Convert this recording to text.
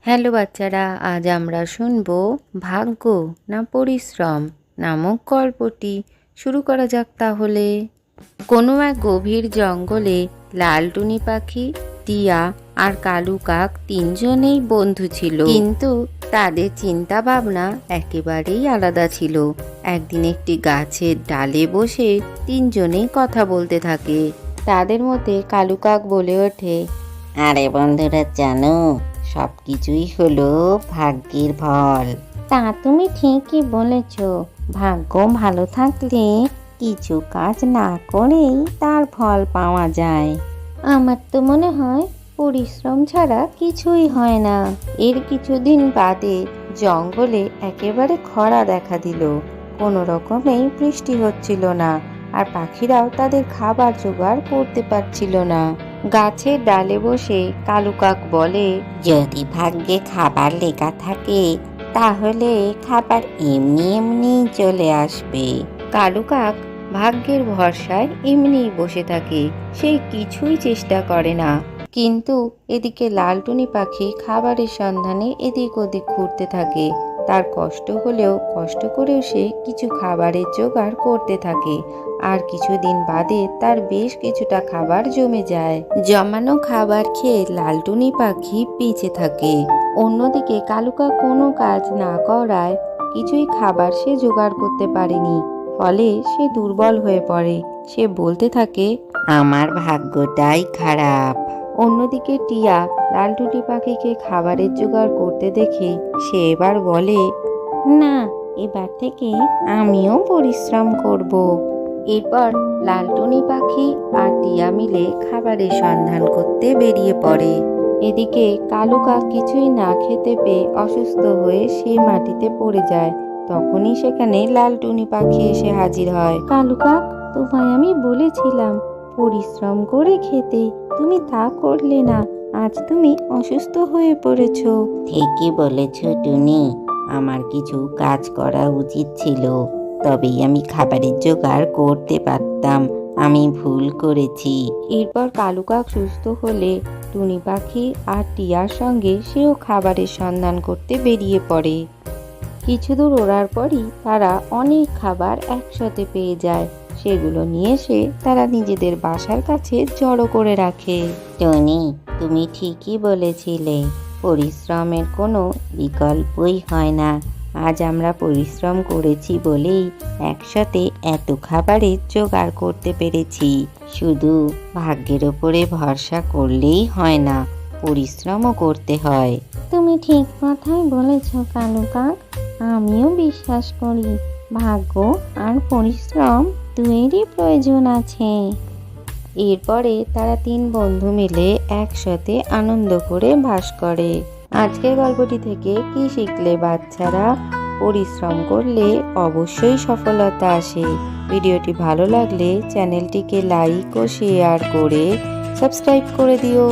Hello বাচ্চারা, আজ আমরা শুনব ভাগ্য না পরিশ্রম নামক গল্পটি। শুরু করা যাক তাহলে। কোনো এক গভীর জঙ্গলে লাল টুনি পাখি, টিয়া আর কালু কাক তিনজনেই বন্ধু ছিল, কিন্তু তাদের চিন্তা ভাবনা একেবারেই আলাদা ছিল। একদিন একটি গাছের ডালে বসে তিনজনেই কথা বলতে থাকে। তাদের মধ্যে কালু কাক বলে ওঠে, আরে বন্ধুরা, জানো সব কিছুই হলো ভাগ্যের ফল। তা তুমি ঠিকই বলেছ। ভাগ্য ভালো থাকলে কিছু কাজ না করেই তার ফল পাওয়া যায়। আমার তো মনে হয় পরিশ্রম ছাড়া কিছুই হয় না। এর কিছুদিন বাদে জঙ্গলে একেবারে খরা দেখা দিল। কোনো রকমেই বৃষ্টি হচ্ছিল না, আর পাখিরাও তাদের খাবার জোগাড় করতে পারছিল না। গাছের ডালে বসে কালু কাক বলে, যদি ভাগ্যে খাবার লেখা থাকে তাহলে খাবার এমনি এমনি চলে আসবে। কালু কাক ভাগ্যের ভরসায় এমনিই বসে থাকে, সে কিছুই চেষ্টা করে না। কিন্তু এদিকে লালটুনি পাখি খাবারের সন্ধানে এদিক ওদিক ঘুরতে থাকে। তার কষ্ট হলেও কষ্ট করেও সে কিছু খাবারের জোগাড় করতে থাকে। আর কিছুদিন বাদে তার বেশ কিছুটা খাবার জমে যায়। জমানো খাবার খেয়ে লালটুনি পাখি বেঁচে থাকে। অন্যদিকে কালু কাক কোনো কাজ না করায় কিছুই খাবার সে জোগাড় করতে পারেনি। ফলে সে দুর্বল হয়ে পড়ে। সে বলতে থাকে, আমার ভাগ্যটাই খারাপ। অন্যদিকে টিয়া লালটুনি পাখিকে খাবারের জোগাড় করতে দেখে সে এবার বলে, না, এবার থেকে আমিও পরিশ্রম করব। এরপর লালটুনি পাখি আর টিয়া মিলে খাবারের সন্ধান করতে বেরিয়ে পড়ে। এদিকে কালু কাক কিছুই না খেতে পেয়ে অসুস্থ হয়ে সে মাটিতে পড়ে যায়। তখনই সেখানে লালটুনি পাখি এসে হাজির হয়। কালু কাক, তোমায় আমি বলেছিলাম পরিশ্রম করে খেতে, তুমি তা করলে না। আজ তুমি অসুস্থ হয়ে পড়েছো। ঠিকই বলেছ টুনি, আমার কিছু কাজ করা উচিত ছিল, তবেই আমি খাবারের জোগাড় করতে পারতাম। আমি ভুল করেছি। এরপর কালু কাক সুস্থ হলে টুনি পাখি আর টিয়ার সঙ্গে সেও খাবারের সন্ধান করতে বেরিয়ে পড়ে। কিছু দূর ওড়ার পরই তারা অনেক খাবার একসাথে পেয়ে যায়। সেগুলো নিয়ে এসে তারা নিজেদের বাসার কাছে জড়ো করে রাখে। টনি, তুমি ঠিকই বলেছিলে, পরিশ্রমের কোনো বিকল্পই হয় না। আজ আমরা পরিশ্রম করেছি বলেই একসাথে এত খাবারের জোগাড় করতে পেরেছি। শুধু ভাগ্যের ওপরে ভরসা করলেই হয় না, পরিশ্রমও করতে হয়। তুমি ঠিক কথাই বলেছ কালু কাক। আমিও বিশ্বাস করি ভাগ্য আর পরিশ্রম দুয়েরই প্রয়োজন আছে। এরপরে তারা তিন বন্ধু মিলে একসাথে আনন্দ করে বাস করে। আজকের গল্পটি থেকে কি শিখলে বাচ্চারা? পরিশ্রম করলে অবশ্যই সফলতা আসে। ভিডিওটি ভালো লাগলে চ্যানেলটিকে লাইক ও শেয়ার করে সাবস্ক্রাইব করে দিও।